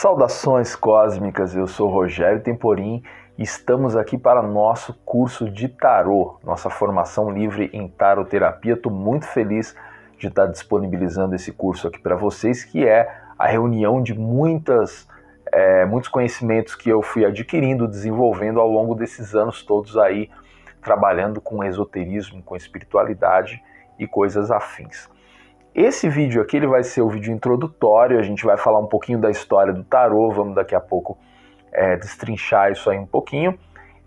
Saudações cósmicas, eu sou Rogério Temporim e estamos aqui para nosso curso de tarô, nossa formação livre em taroterapia. Estou muito feliz de estar disponibilizando esse curso aqui para vocês, que é a reunião de muitos conhecimentos que eu fui adquirindo, desenvolvendo ao longo desses anos todos aí, trabalhando com esoterismo, com espiritualidade e coisas afins. Esse vídeo aqui ele vai ser o vídeo introdutório, a gente vai falar um pouquinho da história do tarô, vamos daqui a pouco destrinchar isso aí um pouquinho,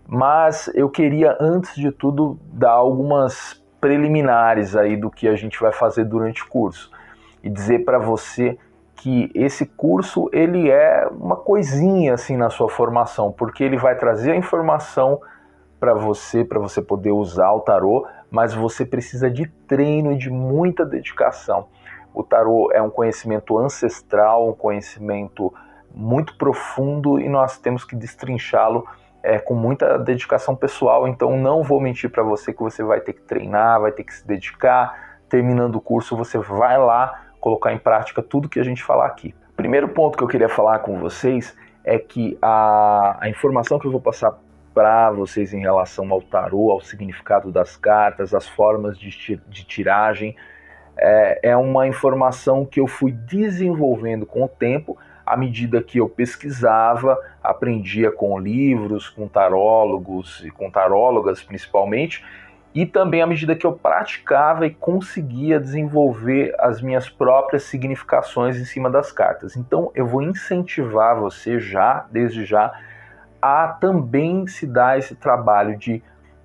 mas eu queria antes de tudo dar algumas preliminares aí do que a gente vai fazer durante o curso e dizer para você que esse curso ele é uma coisinha assim na sua formação, porque ele vai trazer a informação para você poder usar o tarô, mas você precisa de treino e de muita dedicação. O tarô é um conhecimento ancestral, um conhecimento muito profundo e nós temos que destrinchá-lo com muita dedicação pessoal, então não vou mentir para você que você vai ter que treinar, vai ter que se dedicar. Terminando o curso você vai lá colocar em prática tudo que a gente falar aqui. Primeiro ponto que eu queria falar com vocês é que a informação que eu vou passar para vocês em relação ao tarô, ao significado das cartas, as formas de tiragem, é uma informação que eu fui desenvolvendo com o tempo, à medida que eu pesquisava, aprendia com livros, com tarólogos e com tarólogas principalmente, e também à medida que eu praticava e conseguia desenvolver as minhas próprias significações em cima das cartas. Então eu vou incentivar você desde já, a também se dar esse trabalho de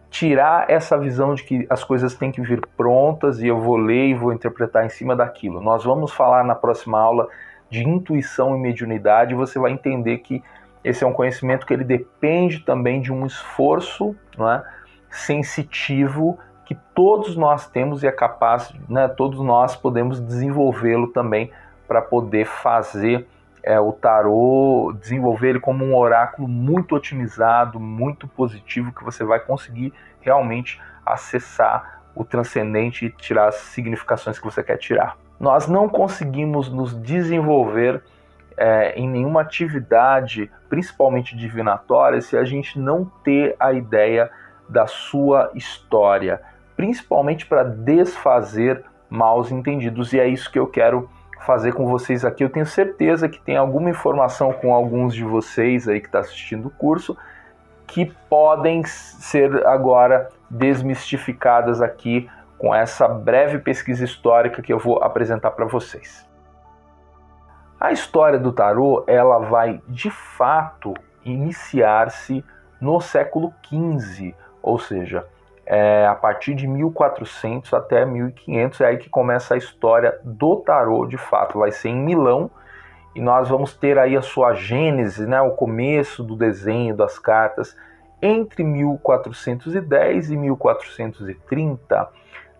tirar essa visão de que as coisas têm que vir prontas e eu vou ler e vou interpretar em cima daquilo. Nós vamos falar na próxima aula de intuição e mediunidade, e você vai entender que esse é um conhecimento que ele depende também de um esforço, não é, sensitivo que todos nós temos e é capaz, né, todos nós podemos desenvolvê-lo também para poder fazer o tarô, desenvolver ele como um oráculo muito otimizado, muito positivo, que você vai conseguir realmente acessar o transcendente e tirar as significações que você quer tirar. Nós não conseguimos nos desenvolver em nenhuma atividade, principalmente divinatória, se a gente não ter a ideia da sua história, principalmente para desfazer maus entendidos, e é isso que eu quero fazer com vocês aqui. Eu tenho certeza que tem alguma informação com alguns de vocês aí que está assistindo o curso que podem ser agora desmistificadas aqui com essa breve pesquisa histórica que eu vou apresentar para vocês. A história do tarô, ela vai de fato iniciar-se no século XV, ou seja, a partir de 1400 até 1500 é aí que começa a história do tarô de fato. Vai ser em Milão e nós vamos ter aí a sua gênese, né, o começo do desenho das cartas entre 1410 e 1430.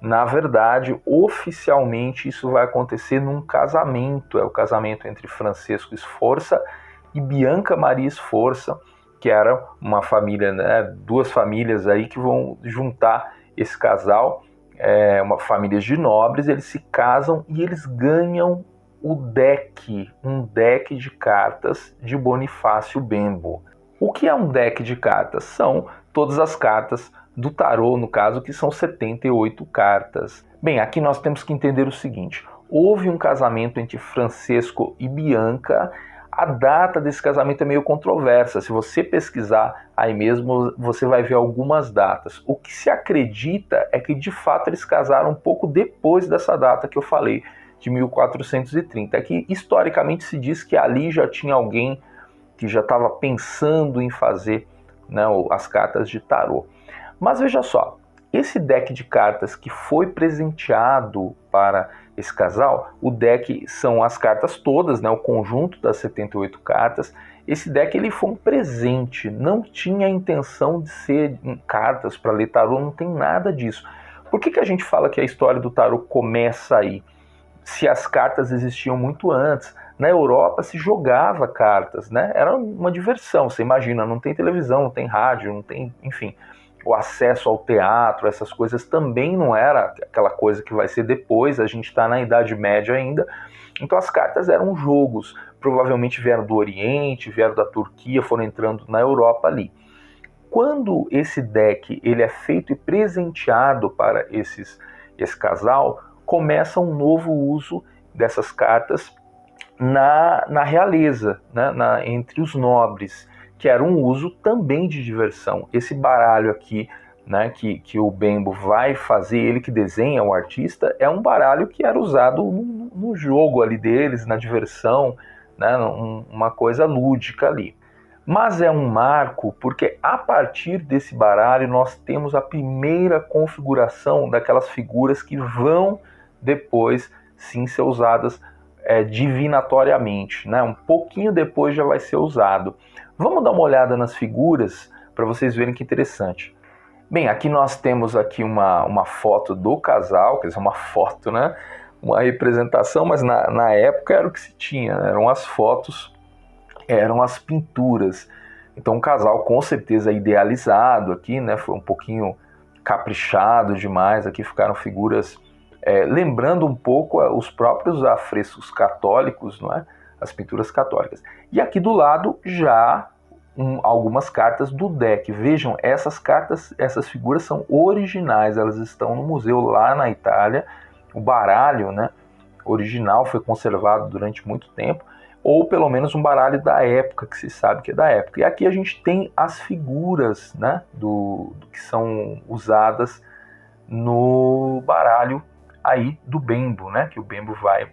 Na verdade, oficialmente isso vai acontecer num casamento, é o casamento entre Francesco Sforza e Bianca Maria Sforza, que era uma família, né, duas famílias aí que vão juntar esse casal, uma família de nobres, eles se casam e eles ganham um deck de cartas de Bonifácio Bembo. O que é um deck de cartas? São todas as cartas do tarô, no caso, que são 78 cartas. Bem, aqui nós temos que entender o seguinte: houve um casamento entre Francesco e Bianca. A data desse casamento é meio controversa. Se você pesquisar aí mesmo, você vai ver algumas datas. O que se acredita é que, de fato, eles casaram um pouco depois dessa data que eu falei, de 1430. É que, historicamente, se diz que ali já tinha alguém que já estava pensando em fazer, né, as cartas de tarô. Mas veja só, esse deck de cartas que foi presenteado para esse casal, o deck são as cartas todas, né, o conjunto das 78 cartas. Esse deck ele foi um presente, não tinha a intenção de ser cartas para ler tarô, não tem nada disso. Por que a gente fala que a história do tarô começa aí? Se as cartas existiam muito antes, na Europa se jogava cartas, né? Era uma diversão, você imagina, não tem televisão, não tem rádio, não tem, enfim, o acesso ao teatro, essas coisas também não era aquela coisa que vai ser depois, a gente está na Idade Média ainda. Então as cartas eram jogos, provavelmente vieram do Oriente, vieram da Turquia, foram entrando na Europa ali. Quando esse deck ele é feito e presenteado para esse casal, começa um novo uso dessas cartas na realeza, né, entre os nobres, que era um uso também de diversão. Esse baralho aqui, né, que o Bembo vai fazer, ele que desenha, o artista, é um baralho que era usado no jogo ali deles, na diversão, né, uma coisa lúdica ali. Mas é um marco porque a partir desse baralho nós temos a primeira configuração daquelas figuras que vão depois sim ser usadas divinatoriamente, né? Um pouquinho depois já vai ser usado. Vamos dar uma olhada nas figuras para vocês verem que interessante. Bem, aqui nós temos aqui uma foto do casal, quer dizer, uma foto, né? Uma representação, mas na época era o que se tinha, eram as fotos, eram as pinturas. Então o casal com certeza idealizado aqui, né? Foi um pouquinho caprichado demais, aqui ficaram figuras lembrando um pouco os próprios afrescos católicos, não é? As pinturas católicas. E aqui do lado já algumas cartas do deck. Vejam, essas cartas, essas figuras são originais, elas estão no museu lá na Itália. O baralho, né, original foi conservado durante muito tempo, ou pelo menos um baralho da época, que se sabe que é da época. E aqui a gente tem as figuras, né, que são usadas no baralho aí do Bembo, né, que o Bembo vai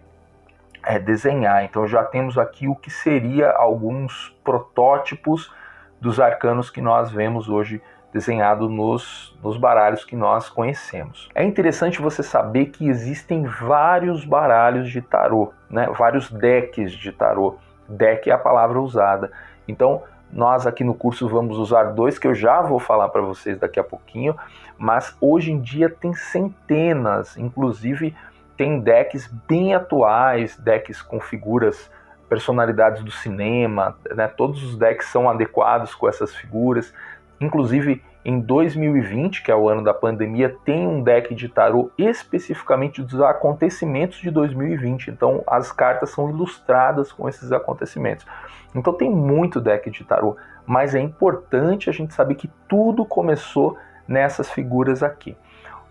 desenhar. Então já temos aqui o que seria alguns protótipos dos arcanos que nós vemos hoje desenhado nos baralhos que nós conhecemos. É interessante você saber que existem vários baralhos de tarô, né, vários decks de tarô. Deck é a palavra usada. Então nós aqui no curso vamos usar 2 que eu já vou falar para vocês daqui a pouquinho, mas hoje em dia tem centenas, inclusive tem decks bem atuais, decks com figuras, personalidades do cinema, né? Todos os decks são adequados com essas figuras. Inclusive em 2020, que é o ano da pandemia, tem um deck de tarô especificamente dos acontecimentos de 2020. Então as cartas são ilustradas com esses acontecimentos. Então tem muito deck de tarô, mas é importante a gente saber que tudo começou nessas figuras aqui.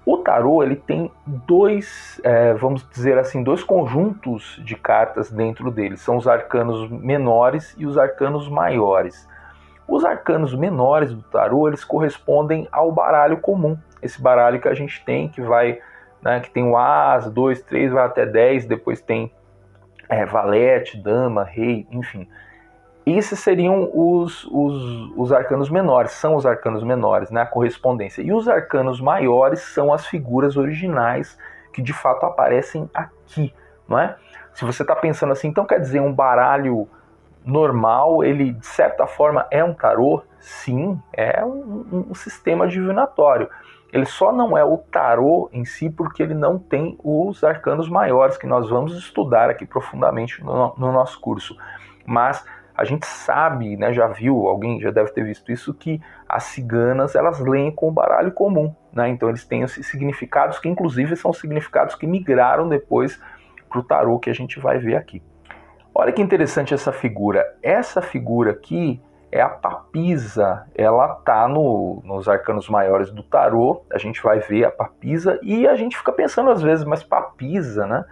O tarô ele tem vamos dizer assim, dois conjuntos de cartas dentro dele. São os arcanos menores e os arcanos maiores. Os arcanos menores do tarô, eles correspondem ao baralho comum. Esse baralho que a gente tem, que vai, né, que tem o As, 2, 3, vai até 10, depois tem valete, dama, rei, enfim. Esses seriam os arcanos menores, são os arcanos menores, né, a correspondência. E os arcanos maiores são as figuras originais que de fato aparecem aqui, não é? Se você está pensando assim, então quer dizer um baralho normal, ele de certa forma é um tarô? Sim, é um sistema divinatório. Ele só não é o tarô em si porque ele não tem os arcanos maiores que nós vamos estudar aqui profundamente no nosso curso. Mas a gente sabe, né, já viu, alguém já deve ter visto isso, que as ciganas elas leem com o baralho comum, né? Então eles têm esses significados que inclusive são significados que migraram depois para o tarô que a gente vai ver aqui. Olha que interessante essa figura. Essa figura aqui é a papisa. Ela está nos arcanos maiores do tarô. A gente vai ver a papisa e a gente fica pensando às vezes, mas papisa, né?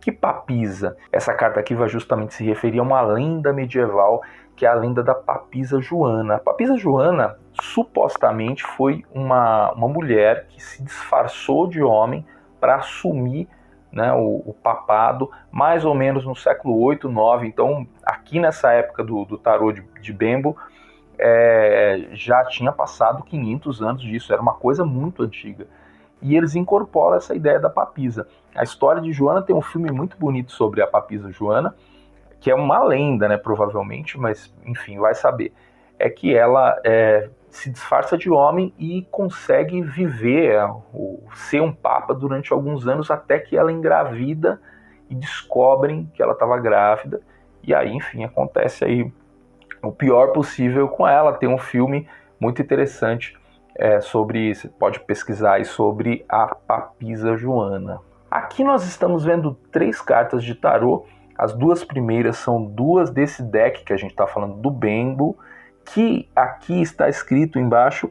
Que papisa? Essa carta aqui vai justamente se referir a uma lenda medieval, que é a lenda da papisa Joana. A papisa Joana supostamente foi uma mulher que se disfarçou de homem para assumir, né, o papado, mais ou menos no século 8, 9. Então aqui nessa época do tarô de Bembo já tinha passado 500 anos disso, era uma coisa muito antiga. E eles incorporam essa ideia da papisa. A história de Joana tem um filme muito bonito sobre a papisa Joana, que é uma lenda, né, provavelmente, mas enfim, vai saber. É que ela se disfarça de homem e consegue viver, ser um papa durante alguns anos, até que ela engravida e descobrem que ela estava grávida. E aí, enfim, acontece aí o pior possível com ela. Tem um filme muito interessante sobre, você pode pesquisar aí sobre a papisa Joana. Aqui nós estamos vendo 3 cartas de tarô. As duas primeiras são duas desse deck que a gente está falando do Bembo, que aqui está escrito embaixo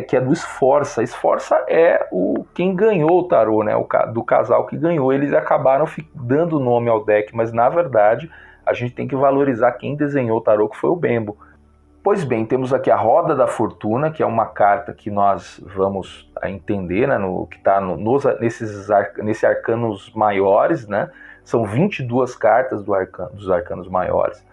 que é do Esforça. Esforça é quem ganhou o tarô, né? Do casal que ganhou. Eles acabaram dando nome ao deck, mas na verdade a gente tem que valorizar quem desenhou o tarô, que foi o Bembo. Pois bem, temos aqui a Roda da Fortuna, que é uma carta que nós vamos entender, né, que está nesses arcanos maiores, né? São 22 cartas dos arcanos maiores.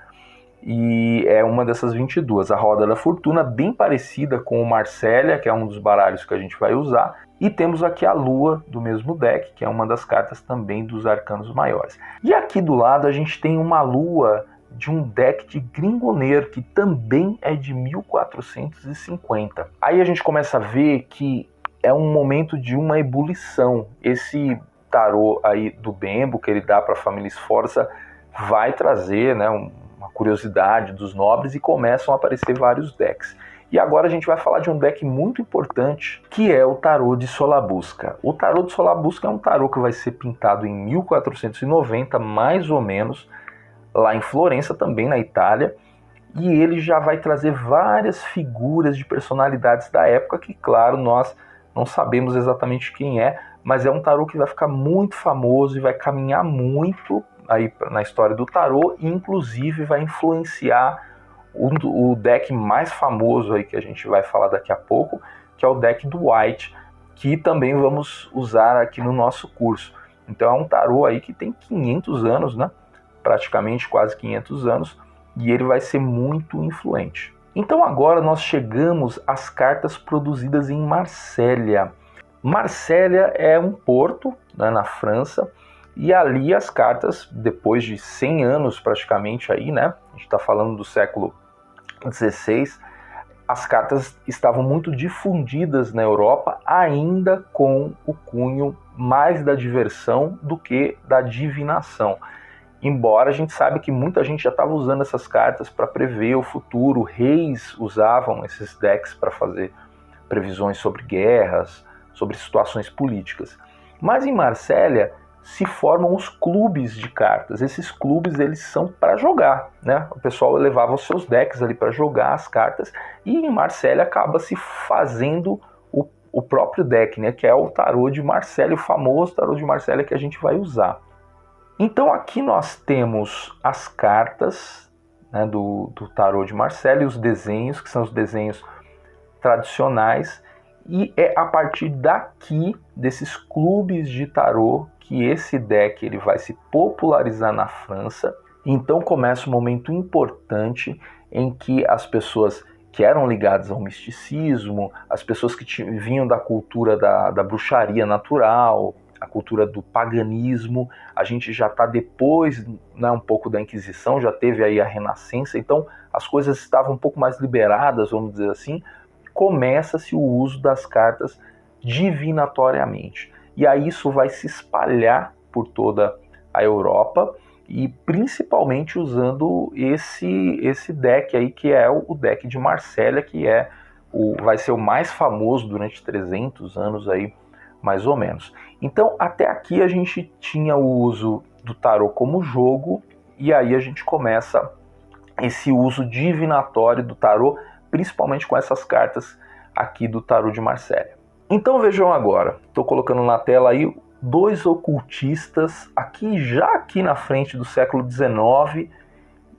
E é uma dessas 22. A Roda da Fortuna, bem parecida com o Marsella, que é um dos baralhos que a gente vai usar. E temos aqui a Lua do mesmo deck, que é uma das cartas também dos arcanos maiores. E aqui do lado a gente tem uma Lua de um deck de Gringoneiro, que também é de 1450. Aí a gente começa a ver que é um momento de uma ebulição. Esse tarô aí do Bembo, que ele dá para a família Sforza, vai trazer, né, uma curiosidade dos nobres, e começam a aparecer vários decks. E agora a gente vai falar de um deck muito importante, que é o Tarô de Solabusca. O Tarô de Solabusca é um tarô que vai ser pintado em 1490, mais ou menos, lá em Florença, também na Itália, e ele já vai trazer várias figuras de personalidades da época, que, claro, nós não sabemos exatamente quem é, mas é um tarô que vai ficar muito famoso e vai caminhar muito aí na história do tarô, e inclusive vai influenciar o deck mais famoso aí que a gente vai falar daqui a pouco, que é o deck do White, que também vamos usar aqui no nosso curso. Então é um tarô aí que tem 500 anos, né? Praticamente quase 500 anos, e ele vai ser muito influente. Então agora nós chegamos às cartas produzidas em Marsella. Marsella é um porto, né, na França, e ali as cartas, depois de 100 anos praticamente aí, né, a gente está falando do século XVI, as cartas estavam muito difundidas na Europa, ainda com o cunho mais da diversão do que da divinação. Embora a gente saiba que muita gente já estava usando essas cartas para prever o futuro, reis usavam esses decks para fazer previsões sobre guerras, sobre situações políticas. Mas em Marsella se formam os clubes de cartas. Esses clubes, eles são para jogar, né? O pessoal levava os seus decks ali para jogar as cartas, e em Marsella acaba se fazendo o próprio deck, né? Que é o Tarô de Marsella, o famoso Tarô de Marsella que a gente vai usar. Então aqui nós temos as cartas, né, do Tarô de Marsella, e os desenhos, que são os desenhos tradicionais, e é a partir daqui, desses clubes de tarô, que esse deck ele vai se popularizar na França. Então começa um momento importante em que as pessoas que eram ligadas ao misticismo, as pessoas que vinham da cultura da bruxaria natural, a cultura do paganismo, a gente já está depois, né, um pouco da Inquisição, já teve aí a Renascença, então as coisas estavam um pouco mais liberadas, vamos dizer assim. Começa-se o uso das cartas divinatoriamente. E aí isso vai se espalhar por toda a Europa, e principalmente usando esse deck aí, que é o deck de Marsella, que vai ser o mais famoso durante 300 anos aí, mais ou menos. Então até aqui a gente tinha o uso do tarô como jogo, e aí a gente começa esse uso divinatório do tarô, principalmente com essas cartas aqui do Tarô de Marsella. Então vejam agora, estou colocando na tela aí dois ocultistas aqui na frente do século XIX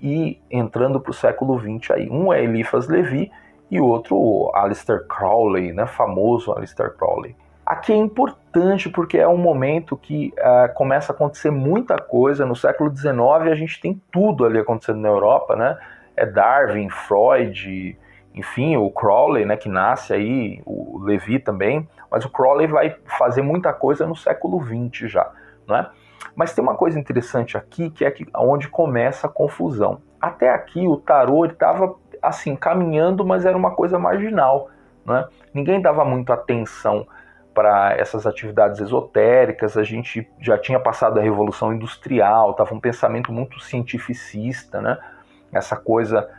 e entrando para o século XX aí. Um é Eliphas Levi e o outro o Aleister Crowley, né, famoso Aleister Crowley. Aqui é importante porque é um momento que começa a acontecer muita coisa. No século XIX a gente tem tudo ali acontecendo na Europa, né? É Darwin, Freud, enfim, o Crowley, né, que nasce aí, o Levi também, mas o Crowley vai fazer muita coisa no século XX já, né? Mas tem uma coisa interessante aqui, que é onde começa a confusão. Até aqui o tarô estava assim, caminhando, mas era uma coisa marginal, né? Ninguém dava muito atenção para essas atividades esotéricas, a gente já tinha passado a Revolução Industrial, estava um pensamento muito cientificista, né? Essa coisa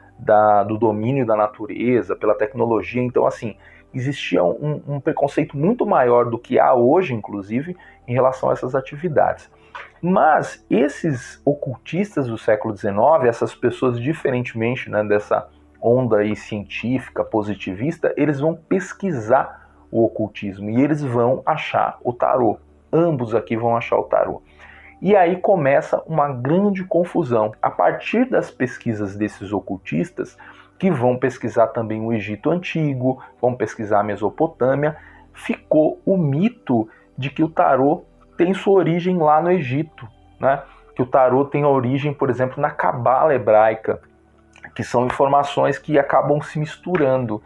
do domínio da natureza, pela tecnologia. Então, assim, existia um preconceito muito maior do que há hoje, inclusive, em relação a essas atividades. Mas esses ocultistas do século XIX, essas pessoas diferentemente, né, dessa onda aí científica, positivista, eles vão pesquisar o ocultismo e eles vão achar o tarô. Ambos aqui vão achar o tarô. E aí começa uma grande confusão. A partir das pesquisas desses ocultistas, que vão pesquisar também o Egito Antigo, vão pesquisar a Mesopotâmia, ficou o mito de que o tarô tem sua origem lá no Egito, né? Que o tarô tem a origem, por exemplo, na Cabala hebraica, que são informações que acabam se misturando.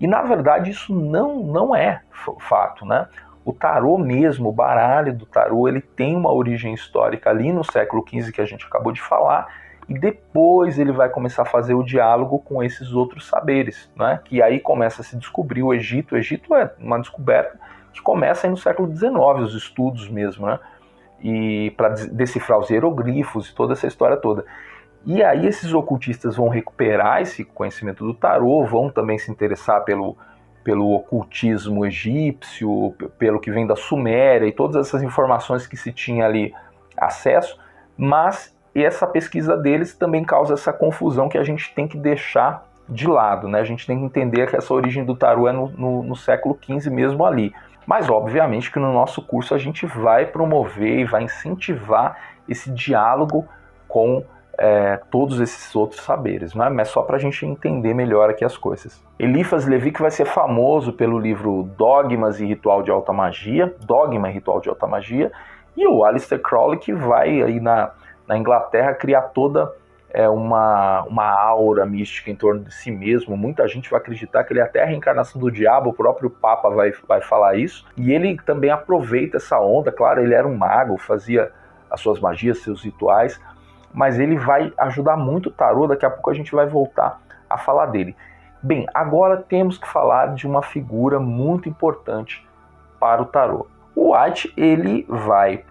E, na verdade, isso não é fato, né? O tarô mesmo, o baralho do tarô, ele tem uma origem histórica ali no século XV, que a gente acabou de falar, e depois ele vai começar a fazer o diálogo com esses outros saberes, né? Que aí começa a se descobrir o Egito. O Egito é uma descoberta que começa aí no século XIX, os estudos mesmo, né? E para decifrar os hieroglifos e toda essa história toda. E aí esses ocultistas vão recuperar esse conhecimento do tarô, vão também se interessar pelo ocultismo egípcio, pelo que vem da Suméria e todas essas informações que se tinha ali acesso, mas essa pesquisa deles também causa essa confusão que a gente tem que deixar de lado, né? A gente tem que entender que essa origem do tarô é no século XV mesmo ali. Mas obviamente que no nosso curso a gente vai promover e vai incentivar esse diálogo com todos esses outros saberes, né? Mas só para a gente entender melhor aqui as coisas. Eliphas Levi, que vai ser famoso pelo livro Dogmas e Ritual de Alta Magia, Dogma e Ritual de Alta Magia, e o Aleister Crowley, que vai aí na Inglaterra criar toda uma aura mística em torno de si mesmo. Muita gente vai acreditar que ele é até a reencarnação do diabo, o próprio Papa vai falar isso, e ele também aproveita essa onda. Claro, ele era um mago, fazia as suas magias, seus rituais, mas ele vai ajudar muito o tarô. Daqui a pouco a gente vai voltar a falar dele. Bem, agora temos que falar de uma figura muito importante para o tarô. O White, ele vai,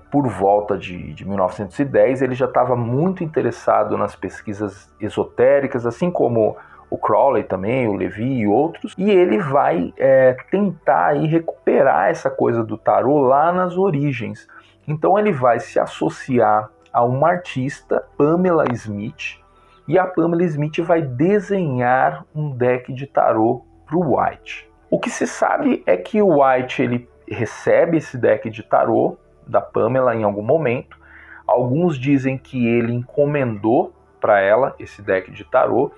por volta de 1910, ele já estava muito interessado nas pesquisas esotéricas, assim como o Crowley também, o Levi e outros, e ele vai tentar aí recuperar essa coisa do tarô lá nas origens. Então ele vai se associar a uma artista, Pamela Smith, e a Pamela Smith vai desenhar um deck de tarô para o White. O que se sabe é que o White ele recebe esse deck de tarô da Pamela em algum momento. Alguns dizem que ele encomendou para ela esse deck de tarô,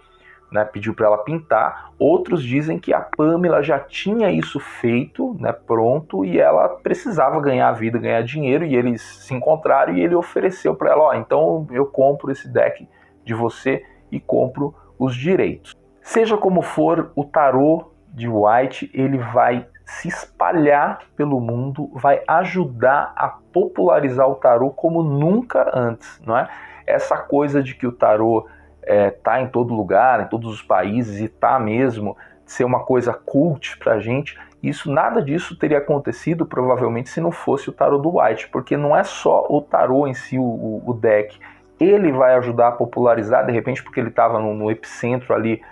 né, pediu para ela pintar. Outros dizem que a Pamela já tinha isso feito, né, pronto, e ela precisava ganhar a vida, ganhar dinheiro, e eles se encontraram e ele ofereceu para ela, então eu compro esse deck de você e compro os direitos. Seja como for, o tarô de White, ele vai se espalhar pelo mundo, vai ajudar a popularizar o tarô como nunca antes, não é? Essa coisa de que o tarô tá em todo lugar, em todos os países, e tá mesmo ser uma coisa cult pra gente, nada disso teria acontecido provavelmente se não fosse o tarô do White, porque não é só o tarô em si, o deck, ele vai ajudar a popularizar, de repente porque ele estava no epicentro ali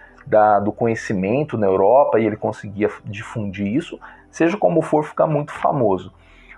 do conhecimento na Europa e ele conseguia difundir isso. Seja como for, fica muito famoso.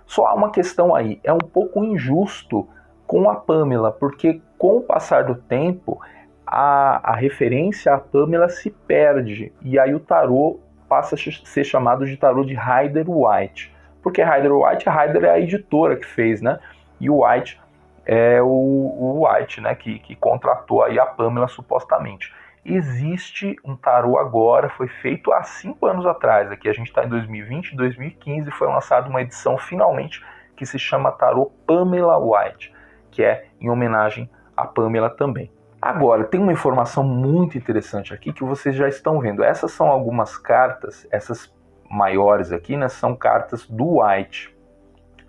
Só há uma questão aí, é um pouco injusto com a Pamela, porque com o passar do tempo a referência à Pamela se perde, e aí o tarô passa a ser chamado de tarô de Rider-Waite, porque Rider-Waite, a Rider é a editora que fez, né? E o White é o White, né? Que contratou aí a Pamela supostamente. Existe um tarô agora, foi feito há 5 anos atrás, aqui a gente está em 2020, 2015, foi lançada uma edição finalmente que se chama Tarô Pamela White, que é em homenagem a Pamela também. Agora, tem uma informação muito interessante aqui que vocês já estão vendo. Essas são algumas cartas, essas maiores aqui, né, são cartas do White.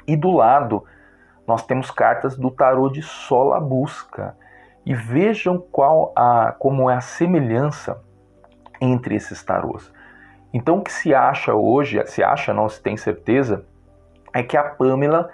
E do lado, nós temos cartas do tarô de Solabusca. E vejam como é a semelhança entre esses tarôs. Então, o que se acha hoje, não se tem certeza, é que a Pamela,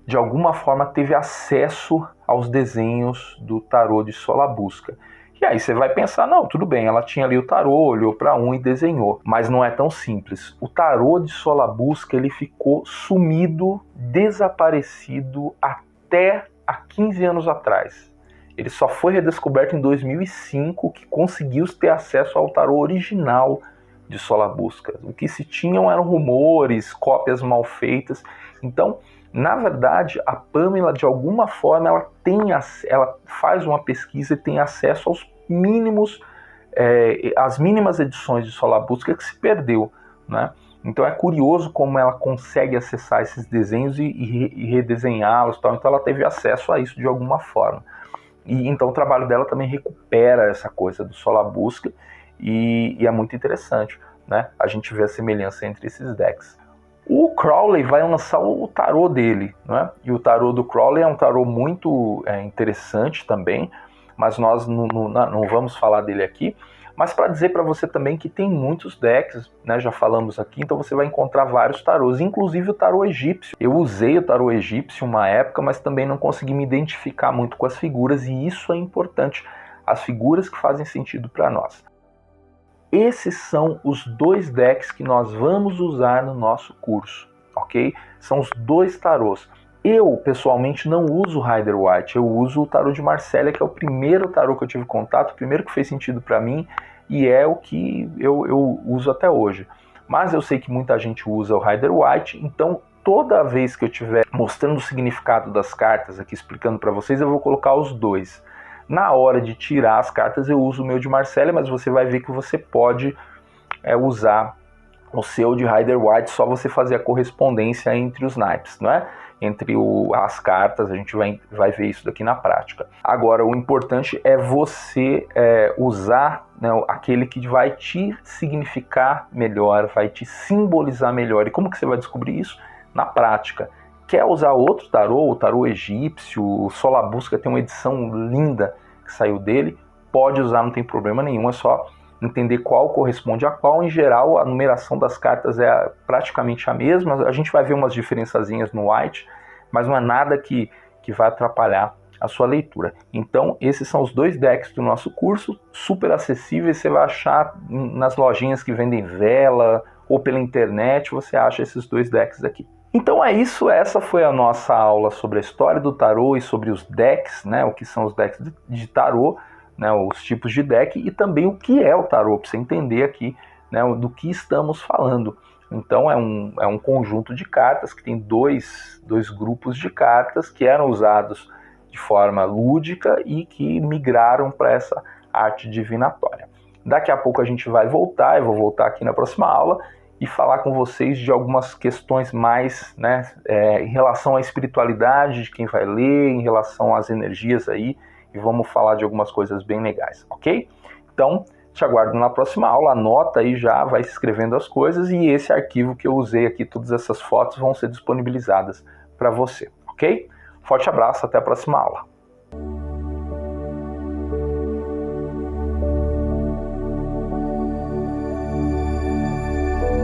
de alguma forma, teve acesso aos desenhos do tarô de Solabusca. E aí você vai pensar, não, tudo bem, ela tinha ali o tarô, olhou para um e desenhou. Mas não é tão simples. O tarô de Solabusca, ele ficou sumido, desaparecido até há 15 anos atrás. Ele só foi redescoberto em 2005, que conseguiu ter acesso ao tarô original de Solabusca. O que se tinham eram rumores, cópias mal feitas. Então, na verdade, a Pamela, de alguma forma, ela faz uma pesquisa e tem acesso aos mínimos, às mínimas edições de Solabusca que se perdeu, né? Então é curioso como ela consegue acessar esses desenhos e redesenhá-los, tal. Então ela teve acesso a isso de alguma forma. E então o trabalho dela também recupera essa coisa do Solabusca e é muito interessante, né? A gente vê a semelhança entre esses decks. O Crowley vai lançar o tarô dele, né? E o tarô do Crowley é um tarô muito interessante também, mas nós não vamos falar dele aqui. Mas para dizer para você também que tem muitos decks, né? Já falamos aqui, então você vai encontrar vários tarôs, inclusive o tarô egípcio. Eu usei o tarô egípcio uma época, mas também não consegui me identificar muito com as figuras, e isso é importante, as figuras que fazem sentido para nós. Esses são os 2 decks que nós vamos usar no nosso curso, ok? São os 2 tarôs. Eu, pessoalmente, não uso o Rider-Waite, eu uso o tarô de Marsella, que é o primeiro tarô que eu tive contato, o primeiro que fez sentido para mim, e é o que eu uso até hoje. Mas eu sei que muita gente usa o Rider-Waite, então toda vez que eu estiver mostrando o significado das cartas aqui, explicando para vocês, eu vou colocar os 2. Na hora de tirar as cartas eu uso o meu de Marsella, mas você vai ver que você pode usar o seu de Rider-Waite, só você fazer a correspondência entre os naipes, não é? Entre as cartas, a gente vai ver isso daqui na prática. Agora, o importante é você usar, né, aquele que vai te significar melhor, vai te simbolizar melhor. E como que você vai descobrir isso? Na prática. Quer usar outro tarô, o tarô egípcio, o Solabusca tem uma edição linda que saiu dele, pode usar, não tem problema nenhum, é só entender qual corresponde a qual. Em geral, a numeração das cartas é praticamente a mesma, a gente vai ver umas diferençazinhas no White, mas não é nada que vai atrapalhar a sua leitura. Então, esses são os 2 decks do nosso curso, super acessíveis, você vai achar nas lojinhas que vendem vela, ou pela internet, você acha esses 2 decks aqui. Então é isso, essa foi a nossa aula sobre a história do tarô e sobre os decks, né, o que são os decks de tarô, né, os tipos de deck e também o que é o tarô, para você entender aqui, né, do que estamos falando. Então é um conjunto de cartas que tem dois grupos de cartas que eram usados de forma lúdica e que migraram para essa arte divinatória. Daqui a pouco a gente vai voltar, eu vou voltar aqui na próxima aula e falar com vocês de algumas questões mais, né, em relação à espiritualidade de quem vai ler, em relação às energias aí, e vamos falar de algumas coisas bem legais, ok? Então, te aguardo na próxima aula, anota aí já, vai escrevendo as coisas, e esse arquivo que eu usei aqui, todas essas fotos vão ser disponibilizadas para você, ok? Forte abraço, até a próxima aula.